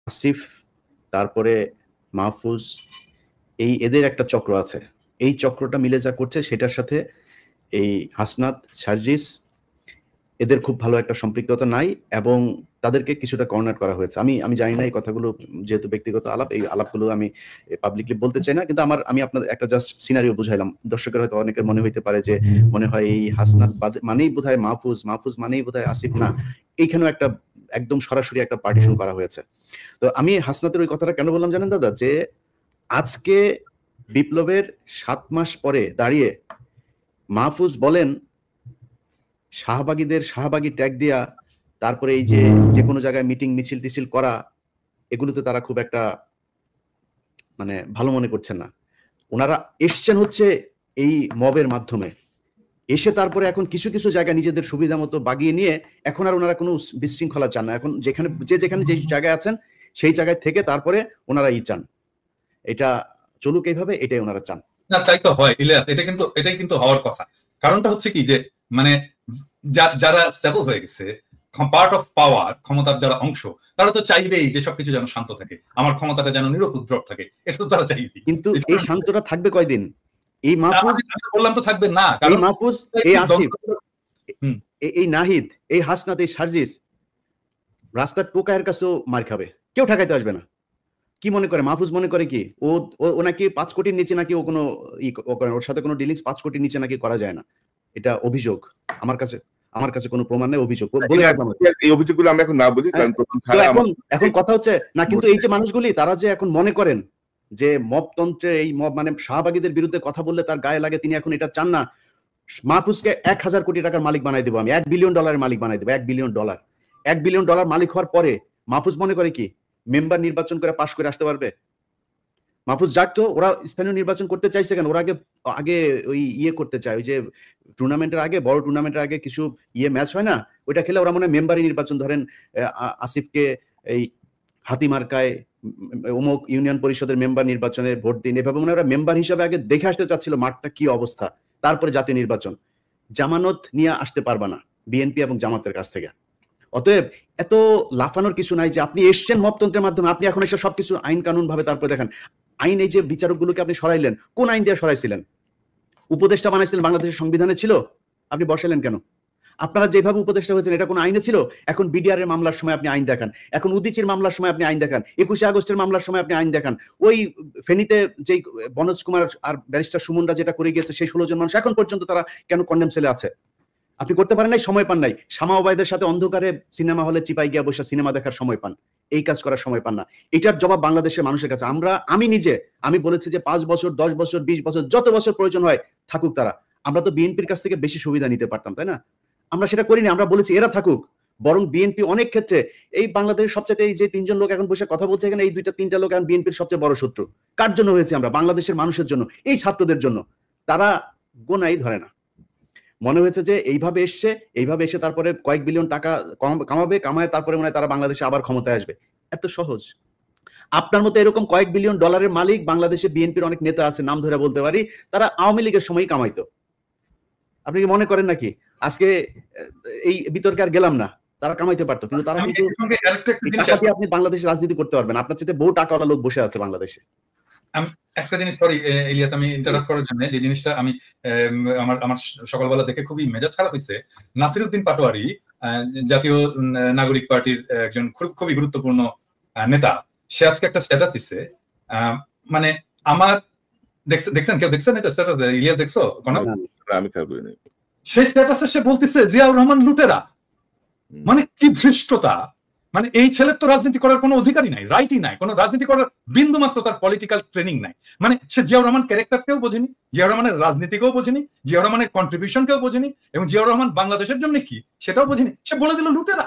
আসিফ, তারপরে মাহফুজ, এদের একটা চক্র আছে। এই চক্রটা মিলে যা করছে সেটার সাথে এই হাসনাত, সার্জিস এদের খুব ভালো একটা সম্পৃক্ততা নাই, এবং তাদেরকে কিছুটা কর্নার করা হয়েছে। আমি জানি না এই কথাগুলো, যেহেতু ব্যক্তিগত আলাপ, এই আলাপগুলো আমি পাবলিকলি বলতে চাই না, কিন্তু আমি আপনাদের একটা জাস্ট সিনারিও বুঝাইলাম। দর্শকের হয়তো অনেকের মনে হইতে পারে যে মনে হয় এই হাসনাত মানেই বোধহয় মাহফুজ, মাহফুজ মানেই বোধহয় আসিফ। না, এইখানেও একটা একদম সরাসরি একটা পার্টিশন করা হয়েছে। তো আমি হাসনাতের ওই কথাটা কেন বললাম জানেন দাদা, যে আজকে বিপ্লবের 7 মাস পরে দাঁড়িয়ে মাহফুজ বলেন শাহবাগীদের শাহবাগী ট্যাগ দিয়া, তারপরে এই যে কোনো জায়গায় মিটিং মিছিল টিছিল করা, এগুলোতে তারা খুব একটা মানে ভালো মনে করছেন না। ওনারা এসছেন হচ্ছে এই মবের মাধ্যমে, এসে তারপরে এখন কিছু কিছু জায়গা নিজেদের সুবিধা মতো বাগিয়ে নিয়ে এখন আর ওনারা কোনো বিশৃঙ্খলা চান না। এখন যেখানে যে জায়গায় আছেন সেই জায়গায় থেকে তারপরে ওনারা চান এটা চলুক এইভাবে, এটাই ওনারা চান। না, তাই তো হয় ইলিয়াস, এটাই কিন্তু হওয়ার কথা। কারণটা হচ্ছে কি, যে মানে যারা স্টেবল হয়ে গেছে, পার্ট অফ পাওয়ার, ক্ষমতার যারা অংশ, তারা তো চাইবেই যে সবকিছু যেন শান্ত থাকে, আমার ক্ষমতাটা যেন নিরুপদ্রব থাকে, এটা তো তারা চাইবেই। কিন্তু এই শান্তটা থাকবে কয়দিন? এই মাহফুজ বললাম তো থাকবে না, এই মাহফুজ, এই আসিফ, এই নাহিদ, এই হাসনাত, এই সার্জিস রাস্তার টোকায়ের কাছেও মার খাবে, কেউ ঠেকাইতে আসবে না। কি মনে করে মাহফুজ? মনে করে কি ও নাকি 5 কোটির নিচে নাকি ও কোনো ওর সাথে কোনো ডিলিংস 5 কোটির নিচে নাকি করা যায় না। এটা অভিযোগ, আমার কাছে কোনো প্রমাণ নেই, অভিযোগ বলে রাখলাম। এই অভিযোগগুলো আমরা এখন না বলি, কারণ এখন কথা হচ্ছে না, কিন্তু এই যে মানুষগুলি তারা যে এখন মনে করেন যে মবতন্ত্রে এই মব মানে শাহবাগীদের বিরুদ্ধে কথা বললে তার গায়ে লাগে, তিনি এখন এটা চান না। মাহফুজকে 1000 কোটি টাকার মালিক বানাই দেবো আমি, $1 বিলিয়ন মালিক বানাই দেবো। $1 বিলিয়ন, $1 বিলিয়ন মালিক হওয়ার পরে মাহফুজ মনে করে কি মেম্বার নির্বাচন করে পাশ করে আসতে পারবে? মাহফুজ যাক তো, ওরা স্থানীয় নির্বাচন করতে চাইছে কেন? ওরা আগে ওই করতে চায়, ওই যে টুর্নামেন্টের আগে, বড় টুর্নামেন্টের আগে কিছু ম্যাচ হয় না, ওইটা খেলে ওরা মনে হয় মেম্বারই নির্বাচন, ধরেন আসিফকে এই হাতিমার্কায় অমুক ইউনিয়ন পরিষদের মেম্বার নির্বাচনে ভোট দিন, এভাবে মনে ওরা মেম্বার হিসাবে আগে দেখে আসতে চাচ্ছিল মাঠটা কি অবস্থা, তারপরে জাতীয় নির্বাচন। জামানত নিয়ে আসতে পারবা না বিএনপি এবং জামাতের কাছ থেকে। অতএব এত লাফানোর কিছু নাই, যে আপনি এসছেন মবতন্ত্রের মাধ্যমে, আপনি এখন এসে সবকিছু আইন কানুন ভাবে তারপরে দেখেন। আইন, এই যে বিচারকগুলোকে আপনি সরাইলেন, কোন আইন দিয়ে সরাইছিলেন? উপদেষ্টা বানাইছিলেন বাংলাদেশের সংবিধানে ছিল, আপনি বসাইলেন কেন? আপনারা যেভাবে উপদেষ্টা হয়েছেন এটা কোন আইনে ছিল? এখন বিডিআর এর মামলার সময় আপনি আইন দেখান, এখন উদিচির মামলার সময় আপনি আইন দেখান, 21শে আগস্টের মামলার সময় আপনি আইন দেখান। ওই ফেনীতে যে বনোজ কুমার আর ব্যারিস্টার সুমনরা যেটা করে গিয়েছে, সেই 16 জন মানুষ এখন পর্যন্ত তারা কেন কন্ডেম সেলে আছে? আপনি করতে পারেন নাই, সময় পান নাই। শামা ওবায়দের সাথে অন্ধকারে সিনেমা হলে চিপাই গিয়া বসে সিনেমা দেখার সময় পান, এই কাজ করার সময় পান না। এটার জবাব বাংলাদেশের মানুষের কাছে। আমি বলেছি যে 5 বছর, 10 বছর, 20 বছর, যত বছর প্রয়োজন হয় থাকুক তারা। আমরা তো বিএনপির কাছ থেকে বেশি সুবিধা নিতে পারতাম, তাই না? আমরা সেটা করিনি, আমরা বলেছি এরা থাকুক। বরং বিএনপি অনেক ক্ষেত্রে এই বাংলাদেশের সবচেয়ে, এই যে 3 জন লোক এখন বসে কথা বলছে এখানে, এই 2-3টা লোক এখন বিএনপির সবচেয়ে বড় শত্রু। কার জন্য হয়েছে? আমরা বাংলাদেশের মানুষের জন্য, এই ছাত্রদের জন্য। তারা গোনাই ধরে না, মনে হয়েছে যে এইভাবে এসে তারপরে কয়েক বিলিয়ন টাকা কামায়, তারপরে মনে হয় তারা বাংলাদেশে আবার ক্ষমতায় আসবে। এত সহজ? আপনার মতো এরকম কয়েক বিলিয়ন ডলারের মালিক বাংলাদেশে বিএনপির অনেক নেতা আছে, নাম ধরে বলতে পারি, তারা আওয়ামী লীগের সময়ই কামাইতো। আপনি কি মনে করেন নাকি আজকে এই বিতর্কে আর গেলাম না, তারা কামাইতে পারতো, কিন্তু তারা কিন্তু আপনি বাংলাদেশে রাজনীতি করতে পারবেন, আপনার সাথে বহু টাকাওয়ালা লোক বসে আছে বাংলাদেশে। আমি একটা জিনিস, সরি ইলিয়াস, আমি ইন্টারাপ্ট করার জন্য, যে জিনিসটা আমি আমার সকালবেলা দেখে খুবই মেজাজ খারাপ হয়েছে। নাসিরউদ্দিন পাটোয়ারি, জাতীয় নাগরিক পার্টির একজন খুবই গুরুত্বপূর্ণ নেতা, সে আজকে একটা স্ট্যাটাস দিচ্ছে। মানে আমার দেখছেন, কেউ দেখছেন এটা স্ট্যাটাস? ইলিয়াস দেখছো? আমি খেয়াল করিনি। সেই স্ট্যাটাসে সে বলতেছে জিয়াউর রহমান লুটেরা। মানে কি ধৃষ্টতা! মানে এই ছেলের তো রাজনীতি করার কোনো অধিকারই নাই, রাইটই নাই, কোনো রাজনীতি করার বিন্দু মাত্র তার পলিটিক্যাল ট্রেনিং নাই। মানে সে জিয়াউর রহমান ক্যারেক্টারকেও বোঝেনি, জিয়াউর রহমানের রাজনীতিকেও বোঝেনি, জিয়াউর রহমানের কন্ট্রিবিউশনকেও বোঝেনি, এবং জিয়াউর রহমান বাংলাদেশের জন্য কি সেটাও বোঝেনি। সে বলে দিল লুটেরা।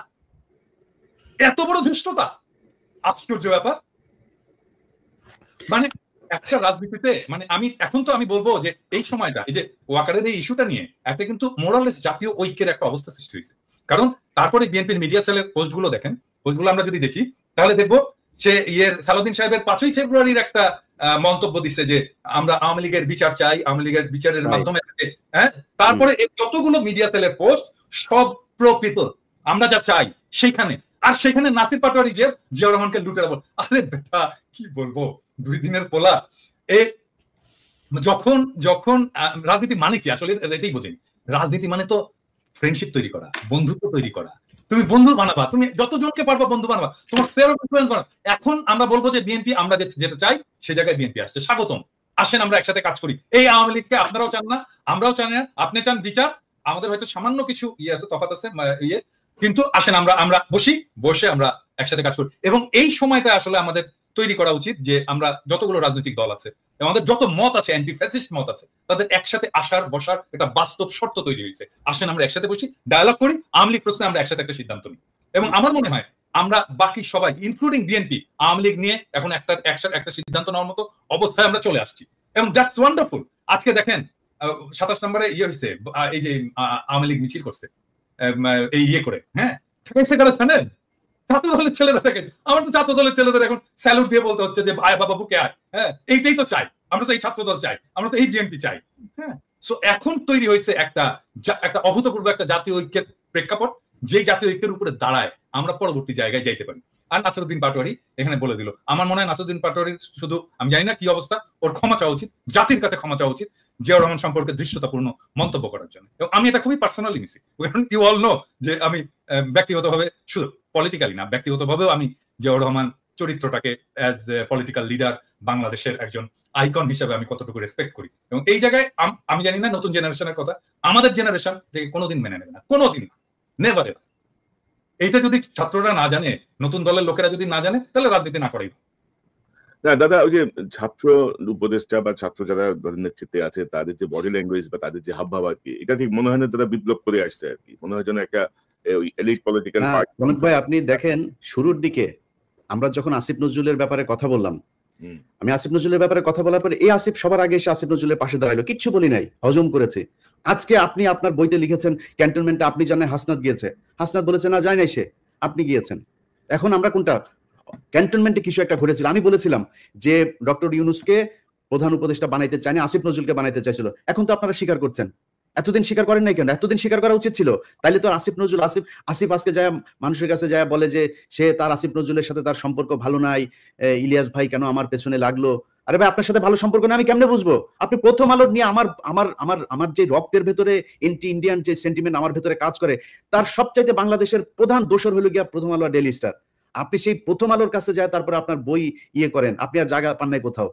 এত বড় ধৃষ্টতা! আশ্চর্য ব্যাপার। মানে একটা রাজনীতিতে, মানে আমি বলবো যে এই সময়টা, এই যে ওয়াকারের এই ইস্যুটা নিয়ে একটা কিন্তু মোরালেস জাতীয় ঐক্যের একটা অবস্থা সৃষ্টি হয়েছে। কারণ তারপরে বিএনপির মিডিয়া সেলের পোস্টগুলো দেখেন, পোস্টগুলো আমরা যদি দেখি তাহলে দেখবো সে সালাউদ্দিন সাহেবের 5ই ফেব্রুয়ারির একটা মন্তব্য দিচ্ছে যে আমরা আওয়ামী লীগের বিচার চাই, আওয়ামী লীগের বিচারের মাধ্যমে। হ্যাঁ, তারপরে যতগুলো মিডিয়া সেলের পোস্ট সব প্রো পিপল, আমরা যা চাই সেইখানে আর সেখানে নাসির পাটোয়ারি যে জিয়াউর রহমানকে লুটেরা বল, আরে বেটা কি বলবো, 2 দিনের পোলা। যখন যখন রাজনীতি মানে কি আসলে এটাই বোঝেনি। রাজনীতি মানে তো ফ্রেন্ডশিপ তৈরি করা, বন্ধুত্ব তৈরি করা। তুমি বন্ধু বানাবা, তুমি যতজনকে পারবা বন্ধু বানাবা, তোমার স্ফিয়ার অফ ইনফ্লুয়েন্স বানাবা। এখন আমরা বলবো যে বিএনপি, আমরা যেটা চাই সে জায়গায় বিএনপি আসছে, স্বাগতম, আসেন আমরা একসাথে কাজ করি। এই আওয়ামী লীগকে আপনারাও চান না, আমরাও চান না, আপনি চান বিচার, আমাদের হয়তো সামান্য কিছু আছে, তফাৎ আছে কিন্তু আসেন আমরা বসে আমরা একসাথে কাজ করি। এবং এই সময়টা আসলে আমাদের তৈরি করা উচিত যে আমরা যতগুলো রাজনৈতিক দল আছে, আমাদের যত মত আছে, অ্যান্টি ফ্যাসিস্ট মত আছে, তাদের একসাথে বসার একটা বাস্তব শর্ত তৈরি হয়েছে। আসেন আমরা একসাথে বসি, ডায়ালগ করি, আওয়ামী লীগ প্রশ্নে আমরা একসাথে একটা সিদ্ধান্ত নিই। এবং আমার মনে হয় আমরা বাকি সবাই ইনক্লুডিং বিএনপি আওয়ামী লীগ নিয়ে এখন একটা সিদ্ধান্ত নেওয়ার মতো অবস্থায় আমরা চলে আসছি, এবং দ্যাটস ওয়ান্ডারফুল। আজকে দেখেন 27 নম্বরে হয়েছে, এই যে আওয়ামী লীগ মিছিল করছে এই করে, হ্যাঁ ঠেকাইছে কারা জানেন? ছাত্র দলের ছেলেরা থেকে। আমার তো ছাত্র দলের ছেলেদের এখন স্যালুট দিয়ে বলতে হচ্ছে যে ভাই বাবা বুকে আয়, হ্যাঁ এইটাই তো চাই, আমরা তো এই ছাত্র দল চাই, আমরা তো এই বিএনপি চাই। হ্যাঁ, সো এখন তৈরি হয়েছে একটা অভূতপূর্ব একটা জাতীয় ঐক্যের প্রেক্ষাপট, যেই জাতীয় ঐক্যের উপরে দাঁড়ায় আমরা পরবর্তী জায়গায় যাইতে পারি। আর নাসিরউদ্দিন পাটোয়ারি এখানে বলে দিল, আমার মনে হয় নাসিরউদ্দিন পাটোয়ারির শুধু, আমি জানি না কি অবস্থা, ওর ক্ষমা চাওয়া উচিত, জাতির কাছে ক্ষমা চাওয়া উচিত জিয়াউর রহমান সম্পর্কে দৃশ্যতাপূর্ণ মন্তব্য করার জন্য। এবং আমি এটা খুবই পার্সোনালি নিছি, ইউ অল নো যে আমি ব্যক্তিগতভাবে, শুধু পলিটিক্যালি না, ব্যক্তিগতভাবেও আমি জিয়াউর রহমান চরিত্রটাকে অ্যাজ পলিটিক্যাল লিডার, বাংলাদেশের একজন আইকন হিসেবে আমি কতটুকু রেসপেক্ট করি। এবং এই জায়গায় আমি জানি না নতুন জেনারেশনের কথা, আমাদের জেনারেশন এটাকে কোনোদিন মেনে নেবে না, কোনোদিন না, নেভার এভার। এইটা যদি ছাত্ররা না জানে, নতুন দলের লোকেরা যদি না জানে, তাহলে রাজনীতি না করাই। না দাদা, ওই যে ছাত্র উপদেষ্টা বা ছাত্র যারা নেতৃত্বে আছে, তাদের যে বডি ল্যাঙ্গুয়েজ বা তাদের যে হাবভাব আর কি, এটা ঠিক মনে হয় না তারা বিপ্লব করে আসছে আর কি, মনে হয় যেন একটা এলিট পলিটিক্যাল পার্টি। রনক ভাই, আপনি দেখেন শুরুর দিকে আমরা যখন আসিফ নজরুলের ব্যাপারে কথা বললাম, আমি আসিফ নজরুলের ব্যাপারে কথা বলার পরে এই আসিফ সবার আগে এসে আসিফ নজরুলের পাশে দাঁড়ালো, কিচ্ছু বলি নাই, হজম করেছে। আজকে আপনি আপনার বইতে লিখেছেন ক্যান্টনমেন্টে আপনি জানেন হাসনাত গিয়েছে, হাসনাত বলেছে না যায় নাই সে, আপনি গিয়েছেন। এখন আমরা কোনটা, ক্যান্টনমেন্টে কিছু একটা ঘটেছিল, আমি বলেছিলাম যে ডক্টর ইউনূসকে প্রধান উপদেষ্টা বানাইতে চায়নি, আসিফ নজরুলকে বানাইতে চাইছিল। এখন তো আপনারা স্বীকার করছেন, এতদিন স্বীকার করেন নাই কেন? এতদিন স্বীকার করা উচিত ছিল। তাইলে তো আসিফ নজরুল, আসিফ আজকে যায় মানুষের কাছে যায় বলে যে সে তার আসিফ নজরুলের সাথে তার সম্পর্ক ভালো নাই, ইলিয়াস ভাই কেন আমার পেছনে লাগলো। আরে ভাই, আপনার সাথে ভালো সম্পর্ক না আমি কেমনে বুঝবো? আপনি প্রথম আলোর নিয়ে আমার যে রক্তের ভেতরে এন্টি ইন্ডিয়ান যে সেন্টিমেন্ট আমার ভেতরে কাজ করে, তার সবচাইতে বাংলাদেশের প্রধান দোষর হলো গিয়া প্রথম আলো আর ডেইলি স্টার। আপনি সেই প্রথম আলোর কাছে যায় তারপরে আপনার বই করেন, আপনি আর জায়গা পান নাই কোথাও।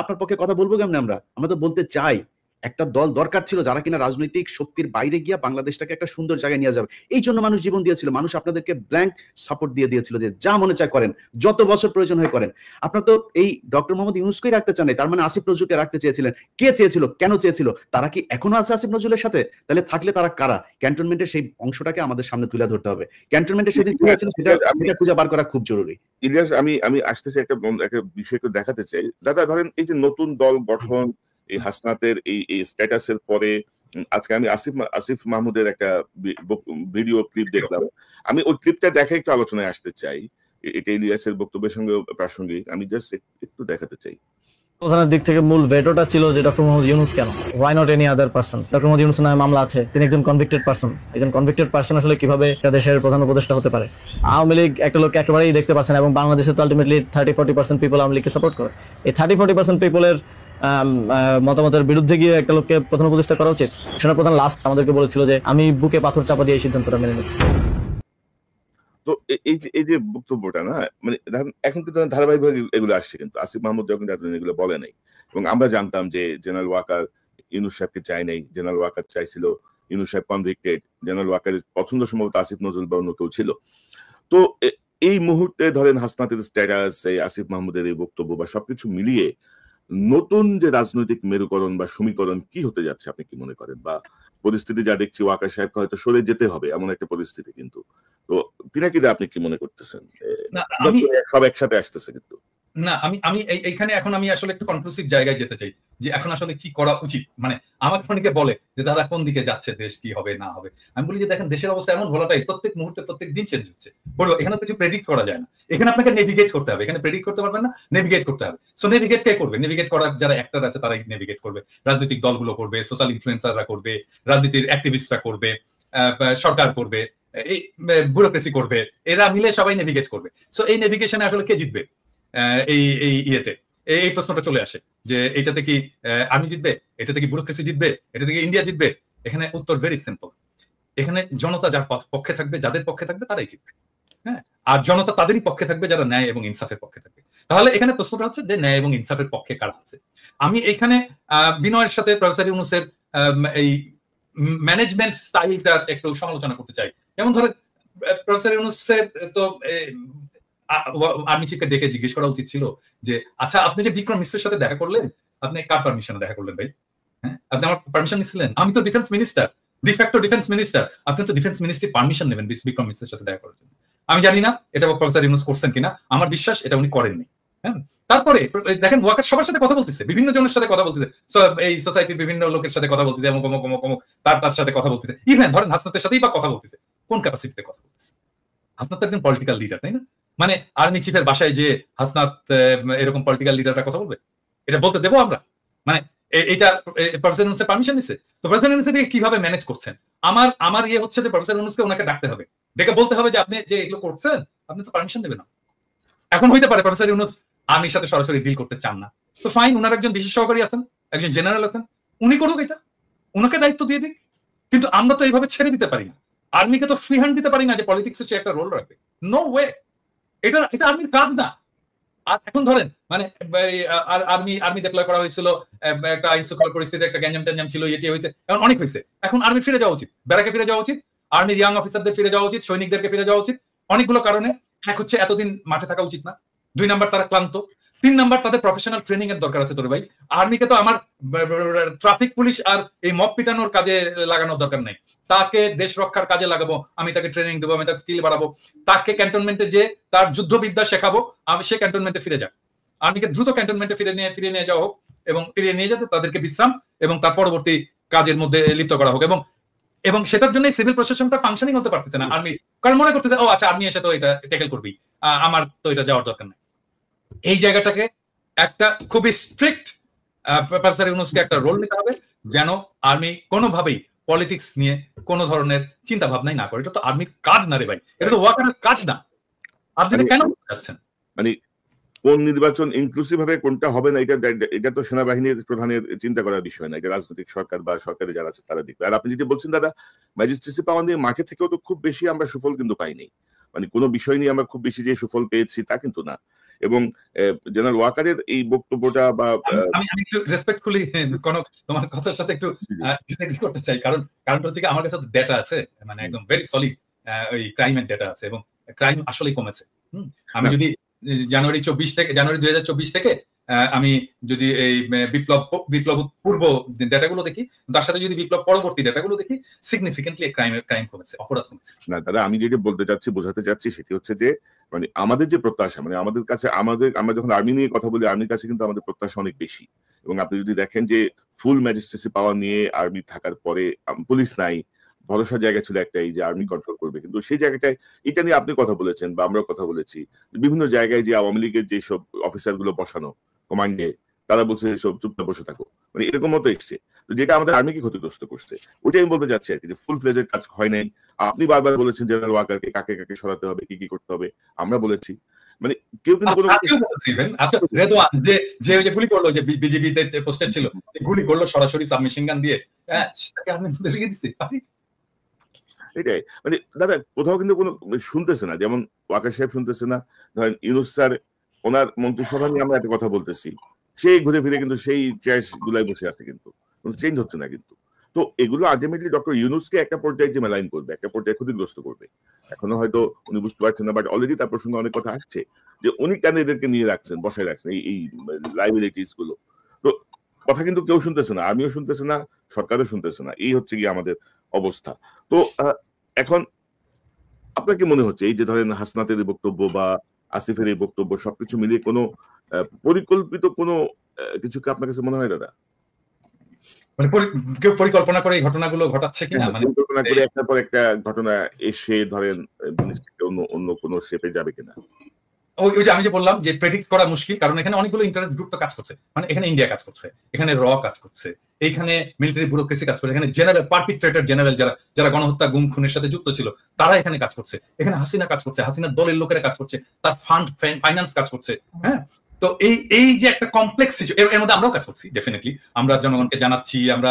আপনার পক্ষে কথা বলবো কেমনে? আমরা তো বলতে চাই একটা দল দরকার ছিল যারা কিনা রাজনৈতিক শক্তির বাইরে গিয়া বাংলাদেশটাকে একটা সুন্দর জায়গায় নিয়ে যাবে। এই জন্য মানুষ জীবন দিয়েছিল, মানুষ আপনাদেরকে ব্ল্যাঙ্ক সাপোর্ট দিয়েছিল যে যা মনে চায় করেন, যত বছর প্রয়োজন হয় করেন। আপনার তো এই ডক্টর মোহাম্মদ ইউনূসকেই রাখতে চান নাই, তার মানে আসিফ নজরুলকে রাখতে চেয়েছিলেন। কে চেয়েছিল, কেন চেয়েছিল? তারা কি এখনো আছে আসিফ নজরুলের সাথে? তাহলে থাকলে তারা কারা? ক্যান্টনমেন্টের সেই অংশটাকে আমাদের সামনে তুলে ধরতে হবে। ক্যান্টনমেন্টের সেদিন কি হয়েছিল সেটা খুঁজে বার করা খুব জরুরি। ইলিয়াস, আমি আসতেছি একটা বিষয় একটু দেখাতে চাই। দাদা ধরেন এই যে নতুন দল গঠন, এই হাসনাতের এই স্ট্যাটাসের পরে আজকে আমি আসিফ মাহমুদের একটা ভিডিও ক্লিপ দেখলাম। আমি ওই ক্লিপটা দেখে একটু আলোচনায় আসতে চাই, এটা ইলিয়াসের বক্তব্যের সঙ্গে প্রাসঙ্গিক। আমি জাস্ট একটু দেখাতে চাই। প্রধানের দিক থেকে মূল ভেটোটা ছিল যে ডক্টর মোহাম্মদ ইউনূস কেন, why not any other person. Doctor Mohammad ইউনূসের নামে মামলা আছে, তিনি একজন কনভিক্টেড পারসন। একজন কনভিক্টেড পারসন আসলে কিভাবে দেশের প্রধান উপদেষ্টা হতে পারে? আওয়ামী লীগ একটা লোককে একেবারেই দেখতে পাচ্ছে না, এবং বাংলাদেশে তো আলটিমেটলি 30-40% পিপল আওয়ামী লীগকে সাপোর্ট করে। এই 30-40% পিপলের মতামতের বিরুদ্ধে গিয়ে একটা লোককে প্রধান উপদেষ্টা করা উচিত? সেনাপ্রধান লাস্ট আমাদেরকে বলেছিল যে আমি বুকে পাথর চাপা দিয়ে এই সিদ্ধান্তটা মেনে নিচ্ছি। তো এই যে বক্তব্যটা না, মানে এখন কিন্তু ধারাবাহিকভাবে এগুলো আসছে, কিন্তু আসিফ মাহমুদ যখন এগুলো বলে নাই। এবং আমরা জানতাম যে জেনারেল ওয়াকার ইউনূস সাহেবকে চায় নাই, জেনারেল ওয়াকার চাইছিল ইউনূস সাহেব কনভিক্টেড, জেনারেল ওয়াকারের পছন্দ সম্ভবত আসিফ নজরুল বা অন্য কেউ ছিল। তো এই মুহূর্তে ধরেন হাসনাতের স্ট্যাটাস, এই আসিফ মাহমুদের এই বক্তব্য বা সবকিছু মিলিয়ে নতুন যে রাজনৈতিক মেরুকরণ বা সমীকরণ কি হতে যাচ্ছে আপনি কি মনে করেন? বা পরিস্থিতি যা দেখছি, ওয়াকার সাহেবকে হয়তো সরে যেতে হবে এমন একটা পরিস্থিতি, কিন্তু তো পিনাকিদা আপনি কি মনে করতেছেন? সব একসাথে আসতেছে কিন্তু না, আমি এইখানে এখন আমি আসলে একটু কনক্লুসিভ জায়গায় যেতে চাই যে এখন আসলে কি করা উচিত। মানে আমাকে অনেকে বলে যে দাদা কোন দিকে যাচ্ছে দেশ, কি হবে না হবে। আমি বলি যে দেখেন দেশের অবস্থা এমন ভোলাটাই, প্রত্যেক মুহূর্তে প্রত্যেক দিন চেঞ্জ হচ্ছে। বলবো এখানে কিছু প্রেডিক্ট করা যায় না, এখানে আপনাকে নেভিগেট করতে হবে। এখানে প্রেডিক্ট করতে পারবেন না, নেভিগেট করতে হবে। সো নেভিগেট কে করবে? নেভিগেট করার যারা অ্যাক্টর আছে তারাই নেভিগেট করবে, রাজনৈতিক দলগুলো করবে, সোশ্যাল ইনফ্লুয়েন্সাররা করবে, রাজনীতির অ্যাক্টিভিস্টরা করবে, সরকার করবে, এই ব্যুরোক্রেসি করবে, এরা মিলে সবাই নেভিগেট করবে। সো এই নেভিগেশনে আসলে কে জিতবে এই এই ইয়েতে, এই প্রশ্নটা চলে আসে যে এটাতে কি আর্মি জিতবে, এটাতে কি ব্যুরোক্রেসি জিতবে, এটা থেকে ইন্ডিয়া জিতবে? এখানে উত্তর ভেরি সিম্পল, এখানে জনতা যার পক্ষে থাকবে, যাদের পক্ষে থাকবে তারাই জিতবে। হ্যাঁ, আর জনতা তাদেরই পক্ষে থাকবে যারা ন্যায় এবং ইনসাফের পক্ষে থাকবে। তাহলে এখানে প্রশ্নটা হচ্ছে যে ন্যায় এবং ইনসাফের পক্ষে কারা আছে। আমি এখানে বিনয়ের সাথে প্রফেসর ইউনূসের এই ম্যানেজমেন্ট স্টাইলটার একটু সমালোচনা করতে চাই। যেমন ধরেন প্রফেসর ইউনূসের তো আর্মি চিফকে ডেকে জিজ্ঞেস করা উচিত ছিল যে আচ্ছা আপনি যে বিক্রম মিশ্রের সাথে দেখা করলেন, আপনি কার পারমিশনে দেখা করলেন ভাই? হ্যাঁ, আপনি আমার পারমিশন নিছিলেন? আমি তো defence minister, de facto defence minister, আপনি তো ডিফেন্স মিনিস্ট্রি পারমিশন নেবেন বিক্রম মিশ্রের সাথে দেখা করার জন্য। আমি জানি না এটা প্রফেসর ইউনূস করছেন কিনা, আমার বিশ্বাস এটা উনি করেননি। হ্যাঁ, তারপরে দেখেন ওয়াকার সবার সাথে কথা বলতেছে, বিভিন্ন জনের সাথে কথা বলতেছে, এই সোসাইটির বিভিন্ন লোকের সাথে কথা বলতেছে, অমুক অমুক অমুক অমুক তার সাথে কথা বলতেছে, ইভেন ধরেন হাসনাতের সাথেই বা কথা বলতেছে। কোন ক্যাপাসিটিতে কথা বলতেছে? হাসনাত একজন পলিটিক্যাল লিডার, তাই না? মানে আর্মি চিফের বাসায় যে হাসনাত এরকম পলিটিক্যাল লিডাররা কথা বলবে, এটা বলতে দেবো আমরা? মানে এইটা প্রফেসর ইউনূসের পারমিশন নিছে তো প্রফেসর ইউনূস কিভাবে ম্যানেজ করছেন? আমার ইয়ে হচ্ছে যে প্রফেসর ইউনূসকে ওনাকে ডাকতে হবে, ডেকে বলতে হবে যে আপনি যে এগুলো করছেন আপনি তো পারমিশন দেবেন না। এখন হইতে পারে প্রফেসর ইউনূস আর্মির সাথে সরাসরি ডিল করতে চান না, তো ফাইন, ওনার একজন বিশেষ সহকারী আছেন, একজন জেনারেল আছেন, উনি করুক, এটা ওনাকে দায়িত্ব দিয়ে দিক। কিন্তু আমরা তো এইভাবে ছেড়ে দিতে পারি না, আর্মিকে তো ফ্রি হ্যান্ড দিতে পারি না যে পলিটিক্সে সে একটা রোল রাখবে। নো ওয়ে, এটা আর্মির কাজ না। আর এখন ধরেন মানে আর্মি ডিপ্লয় করা হয়েছিল, একটা আইন শৃঙ্খলা পরিস্থিতি, একটা গ্যাঞ্জাম ট্যাঞ্জাম ছিল, এটি হয়েছে, এখন অনেক হয়েছে, এখন আর্মি ফিরে যাওয়া উচিত, ব্যারাকে ফিরে যাওয়া উচিত, আর্মির ইয়াং অফিসারদের ফিরে যাওয়া উচিত, সৈনিকদেরকে ফিরে যাওয়া উচিত, অনেকগুলো কারণে। এক হচ্ছে এতদিন মাঠে থাকা উচিত না, 2 নাম্বার তারা ক্লান্ত, 3 নাম্বার তাদের প্রফেশনাল ট্রেনিং এর দরকার আছে। তোর ভাই, আর্মিকে তো আমার ট্রাফিক পুলিশ আর এই মব পিটানোর কাজে লাগানোর দরকার নাই, তাকে দেশ রক্ষার কাজে লাগাবো, আমি তাকে ট্রেনিং দেবো, আমি তার স্কিল বাড়াবো, তাকে ক্যান্টনমেন্টে যে তার যুদ্ধবিদ্যা শেখাবো, আমি সে ক্যান্টনমেন্টে ফিরে যাক। আর্মিকে দ্রুত ক্যান্টনমেন্টে ফিরে নিয়ে যাওয়া হোক, এবং ফিরিয়ে নিয়ে যেতে তাদেরকে বিশ্রাম এবং তার পরবর্তী কাজের মধ্যে লিপ্ত করা হোক। এবং সেটার জন্য সিভিল প্রশাসনটা ফাংশনিং হতে পারতেছে না আর্মি, কারণ মনে করতেছে ও আচ্ছা আর্মি এসে তো এটা ট্যাকেল করবি, আমার তো এটা যাওয়ার দরকার নেই। এই জায়গাটাকে একটা খুবই স্ট্রিক্ট প্রফেসর ইউনূসকে একটা রোল নিতে হবে, যেন আর্মি কোনোভাবেই পলিটিক্স নিয়ে কোনো ধরনের চিন্তা ভাবনাই না করে। এটা তো আর্মির কাজ না রে ভাই, এটা তো ওয়াকারের কাজ না। আপনি কেন যাচ্ছেন? মানে কোন নির্বাচন ইনক্লুসিভ হবে, কোনটা হবে না, এটা তো সেনাবাহিনীর প্রধানের চিন্তা করার বিষয় না, এটা রাজনৈতিক সরকার বা সরকারের যারা আছে তারা দেখবে। আর আপনি যেটা বলছেন দাদা, ম্যাজিস্ট্রেসি পাওয়া নিয়ে মাঠে থেকেও তো খুব বেশি আমরা সুফল কিন্তু পাইনি, মানে কোনো বিষয় নিয়ে আমরা খুব বেশি যে সুফল পেয়েছি তা কিন্তু না। এবং জেনারেল ওয়াকারের এই বক্তব্যটা বা আমি একটু রেসপেক্টফুলি কোন তোমার কথার সাথে একটু ডিসএগ্রি করতে চাই, কারণটা হচ্ছে কি আমার কাছে ডেটা আছে, মানে একদম ভেরি সলিড ওই ক্রাইমের ডেটা আছে, এবং ক্রাইম আসলেই কমেছে। আমি যদি জানুয়ারি 2024 থেকে আমি যদি এই বিপ্লব পূর্ব ডেটাগুলো দেখি, তার সাথে যদি বিপ্লব পরবর্তী ডেটাগুলো দেখি, সিগনিফিকেন্টলি ক্রাইম কমেছে, অপরাধ কমেছে। না দাদা, আমি যেটা বলতে চাচ্ছি, বোঝাতে চাচ্ছি, সেটি হচ্ছে যে মানে আমাদের যে প্রত্যাশা, মানে আমাদের কাছে আমরা যখন আর্মি নিয়ে কথা বলি, আর্মির কাছে কিন্তু আমাদের প্রত্যাশা অনেক বেশি। এবং আপনি যদি দেখেন যে ফুল ম্যাজিস্ট্রেসি পাওয়ার নিয়ে আর্মি থাকার পরে পুলিশ নাই, ভরসার জায়গা ছিল একটাই যে আর্মি কন্ট্রোল করবে, কিন্তু সেই জায়গাটায় এটা নিয়ে আপনি কথা বলেছেন বা আমরাও কথা বলেছি, বিভিন্ন জায়গায় যে আওয়ামী লীগের যেসব অফিসার গুলো বসানো কমান্ডে, তারা বলছে সব চুপচাপ বসে থাকো, মানে এরকম মতো এসছে, তো যেটা আমাদের আর্মিকে ক্ষতিগ্রস্ত করছে। ওইটাই আমি বলতে চাচ্ছি আর কি, যে ফুল ফ্লেজের কাজ হয় নাই। আপনি বারবার বলেছেন জেনারেল ওয়াকারকে কাকে কাকে সরাতে হবে, কি কি করতে হবে, আমরা বলেছি, মানে কেউ কিন্তু রেদওয়ান যে গুলি করলো, যে বিজেপিতে পোস্টেড ছিল, গুলি করলো সরাসরি সাবমেশিন গান দিয়ে, এটাই মানে দাদা কোথাও কিন্তু কোনো শুনতেছে না, যেমন ওয়াকার সাহেব শুনতেছে না, ধরেন ইউনূস স্যার ওনার মন্ত্রিসভা নিয়ে আমরা এত কথা বলতেছি, সেই ঘুরে ফিরে কিন্তু সেই চেয়ার গুলাই বসে আছে, কিন্তু কোনো চেঞ্জ হচ্ছে না। কিন্তু তো এগুলো আলটিমেটলি ডক্টর ইউনূসকে একটা পর্যায়ে যে মেলাইন করবে, একটা পর্যায়ে ক্ষতিগ্রস্ত করবে। এখনো হয়তো উনি বুঝতে পারছেন না, বাট অলরেডি তার প্রসঙ্গে অনেক কথা আসছে যে উনি কেন এদেরকে নিয়ে রাখছেন, বসায় রাখছেন এই লাইবিলিটিস গুলো। তো কথা কিন্তু কেউ শুনতেছে না, আমিও শুনতেছে না, সরকারও শুনতেছে না, এই হচ্ছে গিয়ে আমাদের অবস্থা। তো এখন আপনার কি মনে হচ্ছে এই যে ধরেন হাসনাতের এই বক্তব্য বা আসিফের এই বক্তব্য সবকিছু মিলিয়ে কোনো পরিকল্পিত কোনো কিছু কি আপনার কাছে মনে হয় দাদা? মানে কেউ পরিকল্পনা করে এই ঘটনাগুলো ঘটাচ্ছে কিনা, মানে পরিকল্পনা করে একটার পর একটা ঘটনা এসে ধরেন অন্য কোনো শেপে যাবে কিনা? ওই যে আমি যে বললাম যে প্রেডিক্ট করা মুশকিল, কারণ এখানে অনেকগুলো ইন্টারেস্ট গ্রুপ তো কাজ করছে, মানে এখানে ইন্ডিয়া কাজ করছে, এখানে র কাজ করছে, এইখানে মিলিটারি ব্যুরোক্রেসি কাজ করছে, এখানে জেনারেল পারপিট্রেটর জেনারেল যারা গণহত্যা গুম খুনের সাথে যুক্ত ছিল তারা এখানে কাজ করছে, এখানে হাসিনা কাজ করছে, হাসিনার দলের লোকেরা কাজ করছে, তার ফান্ড ফাইন্যান্স কাজ করছে। হ্যাঁ, তো এই যে একটা কমপ্লেক্স এর মধ্যে আমরাও কাজ করছি ডেফিনেটলি, আমরা জনগণকে জানাচ্ছি, আমরা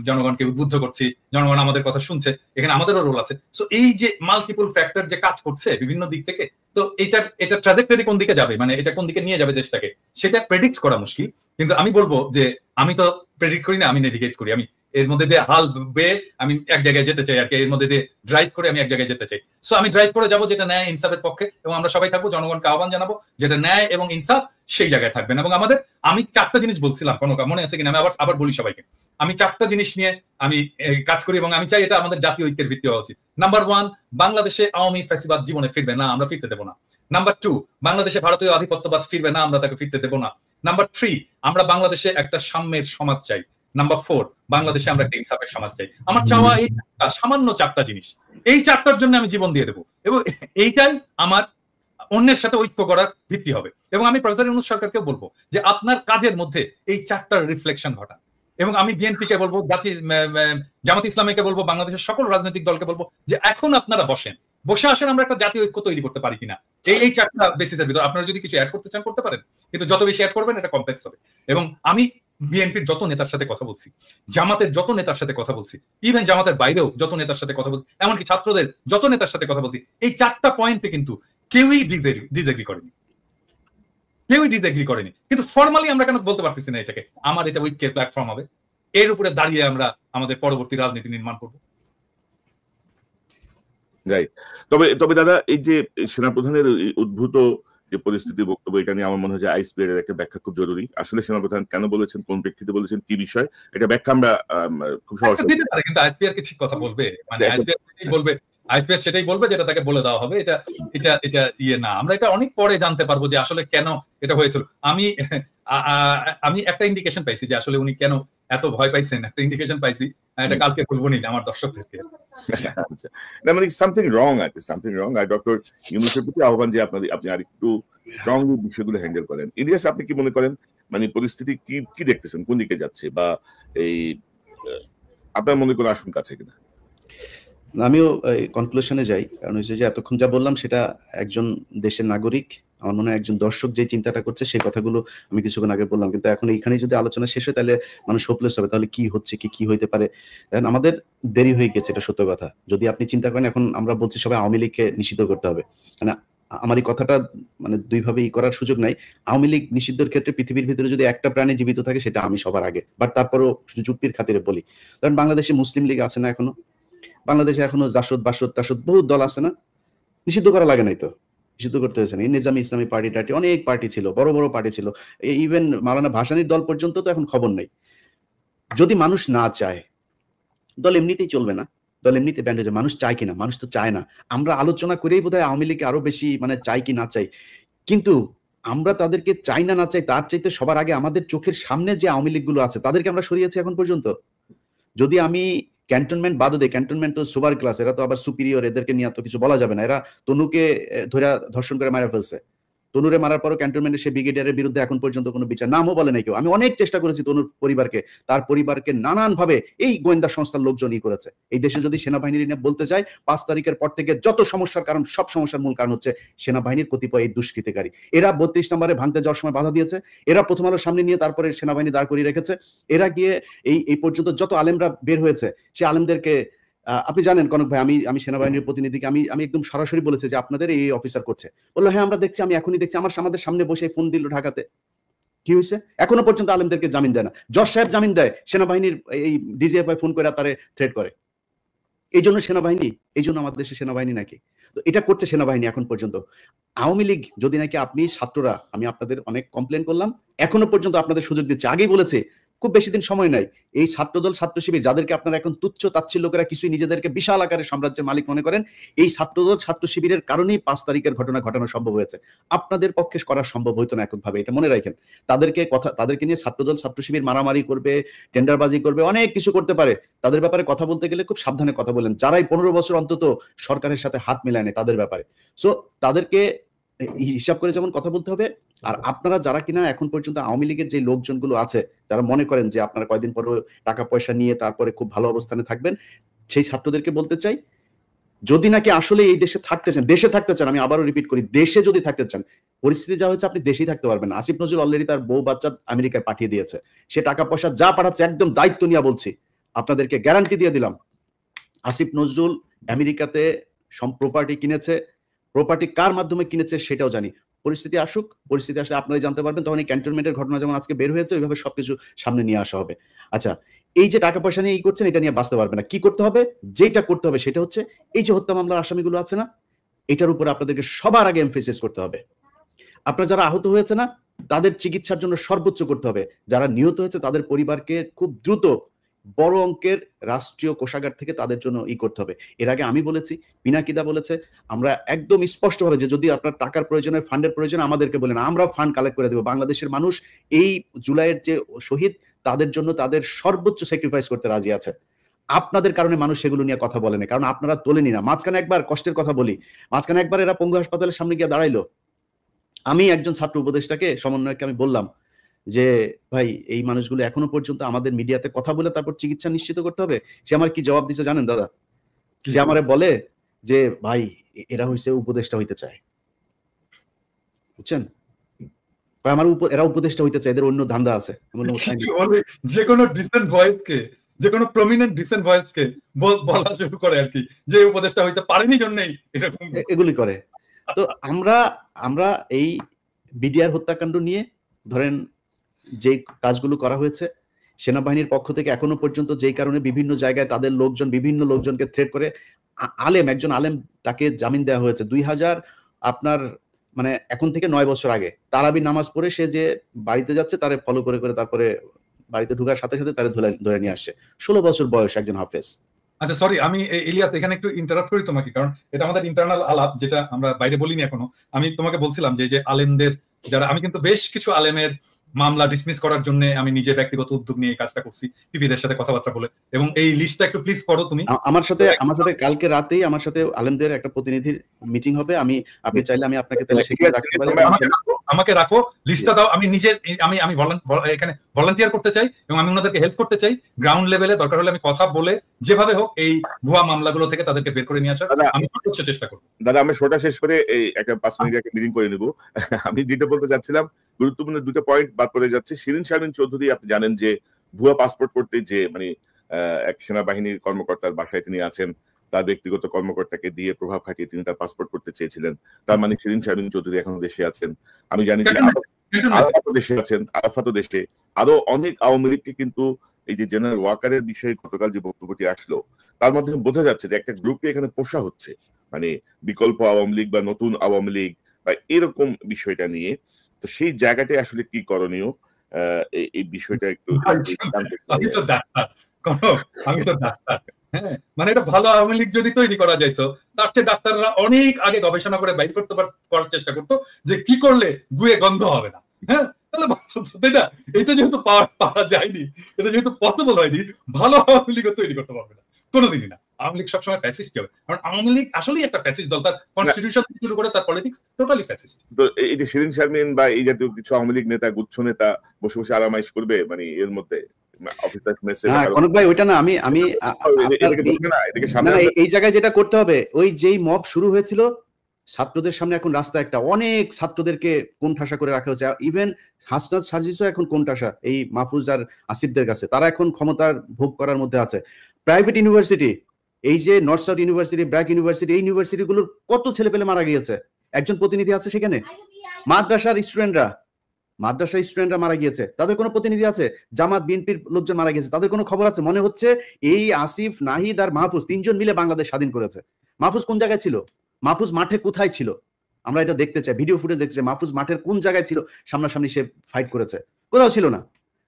জনগণকে উদ্বুদ্ধ করছি, জনগণ আমাদের কথা শুনছে, এখানে আমাদেরও রোল আছে। সো এই যে মাল্টিপল ফ্যাক্টর যে কাজ করছে বিভিন্ন দিক থেকে, তো এটা ট্রাজেক্টরি কোন দিকে যাবে, মানে এটা কোন দিকে নিয়ে যাবে দেশটাকে, সেটা প্রেডিক্ট করা মুশকিল। কিন্তু আমি বলবো যে আমি তো প্রেডিক্ট করি না, আমি নেভিগেট করি, আমি এর মধ্যে দিয়ে হাল বেয়ে আমি এক জায়গায় যেতে চাই আর কি, এর মধ্যে দিয়ে ড্রাইভ করে আমি এক জায়গায় যেতে চাই। সো আমি ড্রাইভ করে যাবো যেটা ন্যায় ইনসাফের পক্ষে, এবং আমরা সবাই থাকবো, জনগণকে আহ্বান জানাবো যেটা ন্যায় এবং ইনসাফ সেই জায়গায় থাকবেন। এবং আমি 4টা জিনিস বলছিলাম, কোনো মনে আছে কিনা, আমি আবার বলি সবাইকে, আমি 4টা জিনিস নিয়ে আমি কাজ করি এবং আমি চাই এটা আমাদের জাতীয় ঐক্যের ভিত্তি হওয়া উচিত। নাম্বার 1, বাংলাদেশে আওয়ামী ফ্যাসিবাদ জীবনে ফিরবে না, আমরা ফিরতে দেবো না। নাম্বার 2, বাংলাদেশে ভারতীয় আধিপত্যবাদ ফিরবে না, আমরা তাকে ফিরতে দেবো না। নাম্বার 3, আমরা বাংলাদেশে একটা সাম্যের সমাজ চাই। নাম্বার 4, বাংলাদেশে আমরা একটা ইনসাফের সমাজ চাই। আমার চাওয়া এই সামান্য 4টা জিনিস, এই 4টার জন্য আমি জীবন দিয়ে দেবো, এবং এইটাই আমার অন্যের সাথে ঐক্য করার ভিত্তি হবে। এবং আমি প্রফেসর ইউনূস সরকারকেও বলবো যে আপনার কাজের মধ্যে এই 4টার রিফ্লেকশন ঘটান। এবং আমি বিএনপি কে বলবো, জামাত ইসলামীকে বলবো, বাংলাদেশের সকল রাজনৈতিক দলকে বলবো যে এখন আপনারা বসে আসেন, আমরা একটা জাতীয় ঐক্য তৈরি করতে পারি কিনা এই 4টা বেসিসের ভিতর। আপনারা যদি কিছু অ্যাড করতে চান করতে পারেন, কিন্তু যত বেশি অ্যাড করবেন এটা কমপ্লেক্স হবে। এবং আমি বিএনপির যত নেতার সাথে কথা বলছি, জামাতের যত নেতার সাথে কথা বলছি, ইভেন জামাতের বাইরেও যত নেতার সাথে কথা বলছি, এমনকি ছাত্রদের যত নেতার সাথে কথা বলছি, এই 4টা পয়েন্টে কিন্তু কেউই ডিসএগ্রি করেনি। কিন্তু ফর্মালি আমরা কেন বলতে পারতেছি না এটাকে আমার এটা ঐক্যের প্ল্যাটফর্ম হবে, এর উপরে দাঁড়িয়ে আমরা আমাদের পরবর্তী রাজনীতি নির্মাণ করব। তবে দাদা, এই যে সেনাপ্রধানের উদ্ভূত যে পরিস্থিতি বক্তব্য, এটা নিয়ে আমার মনে হয় যে আইসপিআর এর একটা ব্যাখ্যা খুব জরুরি। আসলে সেনাপ্রধান কেন বলেছেন, কোন প্রেক্ষিতে বলেছেন, কি বিষয়, এটা ব্যাখ্যা আমরা খুব সহজ দিতে পারি। কিন্তু আইসপিআর কি ঠিক কথা বলবে? মানে আইসপিআর সেটাই বলবে যেটা তাকে বলে দেওয়া হবে। এটা ইয়ে না, আমরা এটা অনেক পরে জানতে পারবো যে আসলে কেন এটা হয়েছিল। আমি একটা ইন্ডিকেশন পাইছি যে আসলে উনি কেন এত ভয় পাইছেন, একটা ইন্ডিকেশন পাইছি, এটা কালকে বলবো নি আমার দর্শকদেরকে। মানে সামথিং রং আছে, সামথিং রং। আর ডক্টর ইউনূসের প্রতি আহ্বান যে আপনি আরেকটু স্ট্রংলি বিষয়গুলো হ্যান্ডেল করেন। ইলিয়াস, আপনি কি মনে করেন, মানে পরিস্থিতি কি দেখতেছেন, কোন দিকে যাচ্ছে, বা এই আপনার মনে কোনো আশঙ্কা আছে কিনা? আমিও কনক্লুশনে যাই, কারণ হচ্ছে যে এতক্ষণ যা বললাম সেটা একজন দেশের নাগরিক, আমার মনে হয় একজন দর্শক যে চিন্তাটা করছে সেই কথাগুলো আমি কিছুক্ষণ আগে বললাম। কিন্তু এখন এইখানে যদি আলোচনা শেষ হয় তাহলে মানুষ হোপলেস হবে, তাহলে কি হচ্ছে কি হইতে পারে। দেখেন, আমাদের দেরি হয়ে গেছে, এটা সত্য কথা। যদি আপনি চিন্তা করেন, এখন আমরা বলছি সবাই আওয়ামী লীগকে নিষিদ্ধ করতে হবে, মানে আমার এই কথাটা মানে দুইভাবে করার সুযোগ নাই। আওয়ামী লীগ নিষিদ্ধের ক্ষেত্রে পৃথিবীর ভিতরে যদি একটা প্রাণী জীবিত থাকে সেটা আমি সবার আগে, বাট তারপরও যুক্তির খাতিরে বলি। কারণ বাংলাদেশে মুসলিম লীগ আছে না, এখনো বাংলাদেশে এখনো জাসদ বাসদ টাসদ বহুত দল আছে না, নিষিদ্ধ করা লাগে নাই তো, নিষিদ্ধ করতে হয়েছে না। নিজামী ইসলামী পার্টি টার্টি অনেক পার্টি ছিল, বড় বড় পার্টি ছিল, ইভেন মাওলানা ভাসানীর দল পর্যন্ত তো এখন খবর নেই। যদি মানুষ না চায়, দল এমনিতেই চলবে না, দল এমনিতে ব্যান্ড হয়ে যায়। মানুষ চায় কিনা, মানুষ তো চায় না। আমরা আলোচনা করেই বোধহয় আওয়ামী লীগকে আরো বেশি মানে চাই কি না চাই, কিন্তু আমরা তাদেরকে চাই না চাই তার চাইতে সবার আগে আমাদের চোখের সামনে যে আওয়ামী লীগ গুলো আছে তাদেরকে আমরা সরিয়েছি এখন পর্যন্ত। যদি আমি ক্যান্টনমেন্ট বাদও দেয়, ক্যান্টনমেন্ট তো সুপার ক্লাস, এরা তো আবার সুপিরিয়র, এদেরকে নিয়ে তো কিছু বলা যাবে না। এরা তনুকে ধরে ধর্ষণ করে মারা ফেলছে, তনুরে মারার পরও ক্যান্টনমেন্টের সে ব্রিগেডিয়ারের বিরুদ্ধে এখন পর্যন্ত কোনো বিচার, নামও বলে নাই কেউ। আমি অনেক চেষ্টা করেছি তনুর পরিবারকে, তার পরিবারকে নানান ভাবে এই গোয়েন্দা সংস্থার লোকজনই করেছে। এই দেশে যদি সেনাবাহিনীর নিয়ে বলতে চাই, 5 তারিখের পর থেকে যত সমস্যার কারণ, সব সমস্যার মূল কারণ হচ্ছে সেনাবাহিনীর কতিপয় এই দুষ্কৃতিকারী। এরা 32 নম্বরে ভাঙতে যাওয়ার সময় বাধা দিয়েছে, এরা প্রথম আলোর সামনে নিয়ে তারপরে সেনাবাহিনী দাঁড় করিয়ে রেখেছে, এরা গিয়ে এই পর্যন্ত যত আলেমরা বের হয়েছে সে আলেমদেরকে আপনি জানেন কনক ভাই, আমি সেনাবাহিনীর প্রতিনিধিকে আমি একদম সরাসরি বলেছি যে আপনাদের এই অফিসার করছে, বললো হ্যাঁ আমরা দেখছি, আমি এখনই দেখছি। আমাদের সামনে বসে ফোন দিল ঢাকাতে, কি হয়েছে? এখনো পর্যন্ত আলেমদেরকে জামিন দেয় না। জজ সাহেব জামিন দেয়, সেনাবাহিনীর এই ডিজিএফআই ফোন করে তারে থ্রেট করে। এই জন্য সেনাবাহিনী, এই জন্য আমাদের দেশে সেনাবাহিনী নাকি? তো এটা করছে সেনাবাহিনী এখন পর্যন্ত। আওয়ামী লীগ যদি নাকি আপনি ছাত্ররা, আমি আপনাদের অনেক কমপ্লেন করলাম, এখনো পর্যন্ত আপনাদের সুযোগ দিচ্ছে। আগেই বলেছে খুব বেশি দিন সময় নাই, এই ছাত্রদল ছাত্র শিবির যাদেরকে আপনারা এখন তুচ্ছ তাচ্ছিল্য করে কিছুই নিজেদেরকে বিশাল আকারের সাম্রাজ্যের মালিক মনে করেন, এই ছাত্রদল ছাত্র শিবিরের কারণেই 5 তারিখের ঘটনা ঘটানো সম্ভব হয়েছে। আপনাদের পক্ষে করা সম্ভব হইতো না এককভাবে, এটা মনে রাখেন। তাদেরকে নিয়ে ছাত্রদল ছাত্র শিবির মারামারি করবে, টেন্ডারবাজি করবে, অনেক কিছু করতে পারে। তাদের ব্যাপারে কথা বলতে গেলে খুব সাবধানে কথা বলেন, যারাই 15 বছর অন্তত সরকারের সাথে হাত মিলায় নেয় তাদের ব্যাপারে। সো তাদেরকে হিসাব করে যেমন কথা বলতে হবে। আর আপনারা যারা কিনা এখন পর্যন্ত আওয়ামী লীগের যে লোকজনগুলো আছে, যারা মনে করেন যে আপনারা কয়দিন পরে টাকা পয়সা নিয়ে তারপরে খুব ভালো অবস্থানে থাকবেন, সেই ছাত্রদেরকে বলতে চাই, যদি নাকি আসলে এই দেশে থাকতে চান, আমি আবারও রিপিট করি, দেশে যদি থাকতে চান, পরিস্থিতি যা হয়েছে আপনি দেশেই থাকতে পারবেন না। আসিফ নজরুল অলরেডি তার বউ বাচ্চা আমেরিকায় পাঠিয়ে দিয়েছে, সে টাকা পয়সা যা পাঠাচ্ছে একদম দায়িত্ব নিয়ে বলছি, আপনাদেরকে গ্যারান্টি দিয়ে দিলাম, আসিফ নজরুল আমেরিকাতে প্রপার্টি কিনেছে, প্রপার্টি কার মাধ্যমে কিনেছে সেটাও জানি। পরিস্থিতি আসুক, পরিস্থিতি আসলে আপনারা জানতে পারবেন, তখন এই ক্যান্টনমেন্টের ঘটনা যেমন আজকে বের হয়েছে ওইভাবে সবকিছু সামনে নিয়ে আসা হবে। আচ্ছা, এই যে টাকা পয়সা নিয়ে করছেন, এটা নিয়ে বাঁচতে পারবে না। কি করতে হবে? যেটা করতে হবে সেটা হচ্ছে এই যে হত্যা মামলার আসামিগুলো আছে না, এটার উপরে আপনাদেরকে সবার আগে এমফেসিস করতে হবে। আপনারা যারা আহত হয়েছে না, তাদের চিকিৎসার জন্য সর্বোচ্চ করতে হবে। যারা নিহত হয়েছে তাদের পরিবারকে খুব দ্রুত বড় অঙ্কের রাষ্ট্রীয় কোষাগার থেকে তাদের জন্য করতে হবে। এর আগে আমি বলেছি, পিনাকিদা বলেছে, আমরা একদম স্পষ্টভাবে যে যদি আপনার টাকার প্রয়োজনে, ফান্ডের প্রয়োজনে আমাদেরকে বলেন, আমরা ফান্ড কালেক্ট করে দেবো। বাংলাদেশের মানুষ এই জুলাইয়ের যে শহীদ, তাদের জন্য তাদের সর্বোচ্চ স্যাক্রিফাইস করতে রাজি আছে। আপনাদের কারণে মানুষ সেগুলো নিয়ে কথা বলে না, কারণ আপনারা তোলেনি না। মাঝখানে একবার কষ্টের কথা বলি, মাঝখানে একবার এরা পঙ্গু হাসপাতালের সামনে গিয়ে দাঁড়াইলো, আমি একজন ছাত্র উপদেষ্টাকে, সমন্বয়কে আমি বললাম যে ভাই এই মানুষগুলো এখনো পর্যন্ত আমাদের মিডিয়াতে কথা বলে তারপর চিকিৎসা নিশ্চিত করতে হবে। সে আমার কি জবাব দিছে জানেন দাদা? সে আমারে বলে যে ভাই এরা হইছে উপদেষ্টা হইতে চায়, বুঝছেন? আমার এরা উপদেষ্টা হইতে চায়, এদের অন্য ধান্দা আছে। যে কোনো ডিসেন্ট ভয়েসকে, যে কোনো প্রমিনেন্ট ডিসেন্ট ভয়েসকে বলা শুরু করে আর কি, যে উপদেষ্টা হইতে পারেনি জন্যই এরকম এগুলি করে। তো আমরা এই বিডিআর হত্যাকাণ্ড নিয়ে ধরেন যে কাজগুলো করা হয়েছে, সেনাবাহিনীর পক্ষ থেকে এখনো পর্যন্ত যেই কারণে বিভিন্ন জায়গায় তাদের লোকজন বিভিন্ন লোকজনকে থ্রেট করে, একজন আলেম তাকে জামিন দেওয়া হয়েছে 2000 আপনার মানে এখন থেকে 9 বছর আগে, তারাবি নামাজ পড়ে সে যে বাড়িতে যাচ্ছে তারে ফলো করে করে তারপরে বাড়িতে ঢোকার সাথে সাথে তারে ধরে নিয়ে আসছে। 16 বছর বয়স একজন হাফেজ। আচ্ছা সরি, আমি ইলিয়াস এখানে একটু ইন্টারাপ্ট করি তোমাকে, কারণ এটা আমাদের ইন্টারনাল আলাপ, যেটা আমরা বাইরে বলিনি এখনো। আমি তোমাকে বলছিলাম যে আলেমদের যারা, আমি কিন্তু বেশ কিছু আলেমের মামলা ডিসমিস করার জন্য আমি নিজে ব্যক্তিগত উদ্যোগ নিয়ে কাজটা করছি, পিপিদের সাথে কথাবার্তা বলে, এবং এই লিস্টটা একটু প্লিজ পড়ো তুমি। আমার সাথে কালকে রাতেই আমার সাথে আলেমদের একটা প্রতিনিধির মিটিং হবে, আপনি চাইলে আমি আপনাকে তাহলে সেখানে রাখতে পারি। আমাকে রাখো, লিস্টটা দাও, আমি নিজে আমি এখানে ভলান্টিয়ার করতে চাই এবং আমি ওনাদেরকে হেল্প করতে চাই। গ্রাউন্ড লেভেলে দরকার হলে আমি কথা বলে যেভাবে হোক এই ভুয়া মামলাগুলো থেকে তাদেরকে বের করে নিয়ে আসার আমি সর্বোচ্চ চেষ্টা করব। দাদা আমি শোটা শেষ করে এই একটা 5 মিনিট একটা মিটিং করে নেব। আমি যেটা বলতে চাচ্ছিলাম, গুরুত্বপূর্ণ দুটো পয়েন্ট বাদ পড়ে যাচ্ছে। শিরিন শারমিন চৌধুরী, আপনি জানেন যে ভুয়া পাসপোর্ট করতে যে মানে এক সেনাবাহিনীর কর্মকর্তার বাসায় তিনি আছেন, তার ব্যক্তিগত কর্মকর্তাকে দিয়ে প্রভাব খাটিয়ে তিনি তার পাসপোর্ট করতে চেয়েছিলেন। তার মানে শিরিন শারমিন চৌধুরী এখনো দেশে আছেন। আমি জানি যে আরাফাতও দেশে আছেন, আরাফাতও দেশে। আরো অনেক আওয়ামী লীগকে কিন্তু এই যে জেনারেল ওয়াকারের বিষয়ে গতকাল যে বক্তব্যটি আসলো, তার মাধ্যমে বোঝা যাচ্ছে যে একটা গ্রুপকে এখানে পোষা হচ্ছে, মানে বিকল্প আওয়ামী লীগ বা নতুন আওয়ামী লীগ বা এরকম বিষয়টা নিয়ে। তো সেই জায়গাটায় আসলে কি করণীয়, এই বিষয়টা একটু। আমি তো ডাক্তার, হ্যাঁ, মানে এটা ভালো আওয়ামী লীগ যদি তৈরি করা যেত, তার চেয়ে ডাক্তাররা অনেক আগে গবেষণা করে বাইর করতে করার চেষ্টা করতো যে কি করলে গুয়ে গন্ধ হবে না। হ্যাঁ, তাহলে এটা যেহেতু পাওয়া যায়নি, এটা যেহেতু পসিবল হয়নি, ভালো আওয়ামী লীগও তৈরি করতে পারবে না কোনোদিনই না। আওয়ামী লীগ সবসময় ফ্যাসিস্ট হবে, কারণ আওয়ামী লীগ আসলেই একটা ফ্যাসিস্ট দল, তার কনস্টিটিউশন থেকে শুরু করে তার পলিটিক্স টোটালি ফ্যাসিস্ট। তো এই যে শিরিন শারমিন বা এই জাতীয় কিছু আওয়ামী লীগ নেতা, গুচ্ছ নেতা বসে বসে আরামাইশ করবে, মানে এর মধ্যে এই জায়গায় যেটা করতে হবে, ওই যেই মব শুরু হয়েছিল ছাত্রদের সামনে, এখন রাস্তা একটা অনেক ছাত্রদেরকে কোণঠাসা করে রাখা হয়েছে। ইভেন হাসনাত সার্জিসও এখন কোণঠাসা এই মাহফুজ আর আসিফদের কাছে, তারা এখন ক্ষমতার ভোগ করার মধ্যে আছে। প্রাইভেট ইউনিভার্সিটি, এই যে north south university, BRAC university, এই ইউনিভার্সিটিগুলোর কত ছেলে পেলে মারা গিয়েছে। একজন প্রতিনিধি আছে সেখানে। মাদ্রাসার স্টুডেন্টরা মারা গিয়েছে, তাদের কোনো প্রতিনিধি আছে? জামাত বিএনপির লোকজন মারা গিয়েছে, তাদের কোনো খবর আছে? মনে হচ্ছে এই আসিফ, নাহিদ আর মাহফুজ তিনজন মিলে বাংলাদেশ স্বাধীন করেছে। মাহফুজ কোন জায়গায় ছিল? মাহফুজ মাঠে কোথায় ছিল? আমরা এটা দেখতে চাই, ভিডিও ফুটেজ দেখতে চাই। মাহফুজ মাঠের কোন জায়গায় ছিল? সামনাসামনি সে ফাইট করেছে? কোথাও ছিল না।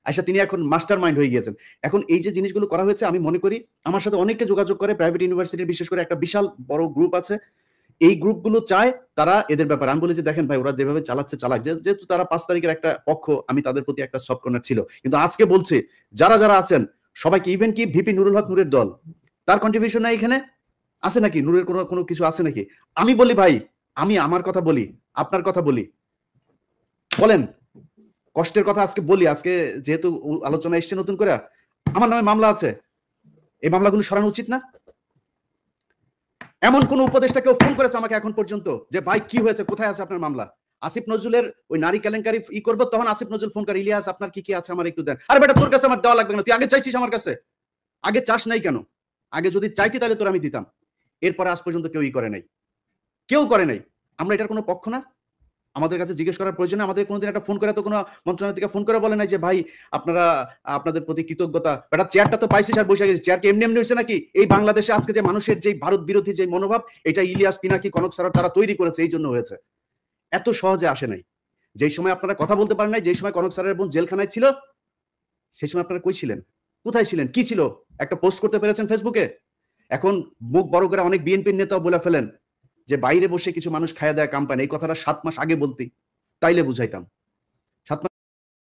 আচ্ছা, তিনি এখন মাস্টার মাইন্ড হয়ে গিয়েছেন। এখন এই যে জিনিসগুলো করা হয়েছে, আমি মনে করি আমার সাথে অনেকে যোগাযোগ করে প্রাইভেট ইউনিভার্সিটির, বিশেষ করে একটা বিশাল বড় গ্রুপ আছে, এই গ্রুপগুলো চায় তারা এদের ব্যাপারে। আমি বলি যে দেখেন ভাই, ওরা যেভাবে চালাচ্ছে চালাক, যেহেতু তারা 5 তারিখের একটা পক্ষ, আমি তাদের প্রতি একটা সফট কর্নার ছিল। কিন্তু আজকে বলছি যারা যারা আছেন সবাইকে, ইভেন কি ভিপি নুরুল হক নূরের দল, তার কন্ট্রিবিউশন নাই এখানে আছে নাকি? নূরের কোনো কিছু আছে নাকি? আমি বলি ভাই, আমি আমার কথা বলি, আপনার কথা বলি, বলেন কষ্টের কথা আজকে বলি। আজকে যেহেতু আলোচনা এসছে নতুন করে, আমার নামে মামলা আছে, এই মামলাগুলো সরানো উচিত না? এমন কোন উপদেষ্টা কেউ ফোন করেছে আমাকে এখন পর্যন্ত যে ভাই কি হয়েছে, কোথায় আছে আপনার মামলা? আসিফ নজরুলের ওই নারী কেলেঙ্কারি করবো, তখন আসিফ নজরুল ফোন করে, ইলিয়াস আপনার কি কি আছে আমার একটু দেন। আরে বেটা তোর কাছে আমার দেওয়া লাগবে না, তুই আগে চাইছিস আমার কাছে, আগে চাস নাই কেন? আগে যদি চাইতি তাহলে তোর আমি দিতাম। এরপরে আজ পর্যন্ত কেউই করে নাই, কেউ করে নাই। আমরা এটার কোনো পক্ষ না, আমাদের কাছে জিজ্ঞেস করার প্রয়োজন। আমাদের কোনোদিন একটা ফোন করে তো কোনো মন্ত্রণালয় থেকে ফোন করে বলে নাই যে ভাই আপনারা আপনাদের প্রতি কৃতজ্ঞতা, বেটা চেয়ারটা তো পাইছিস আর বসে গেছিস, চেয়ার কি এমনি এমনি হয়েছে নাকি? এই বাংলাদেশে আজকে যে মানুষের যে ভারত বিরোধী যে মনোভাব, এটা ইলিয়াস, পিনাকি, কনক স্যার তারা তৈরি করেছে, এই জন্য হয়েছে। এত সহজে আসে নাই। যেই সময় আপনারা কথা বলতে পারেন নাই, যেই সময় কনক স্যারের বোন জেলখানায় ছিল, সেই সময় আপনারা কই ছিলেন, কোথায় ছিলেন, কি ছিল? একটা পোস্ট করতে পেরেছেন ফেসবুকে? এখন মুখ বড় করে অনেক বিএনপির নেতাও বলে ফেলেন যে বাইরে বসে কিছু মানুষ খায়া দেয় কাম পায় না, এই কথাটা 7 মাস আগে বলতি, তাইলে বুঝাইতাম।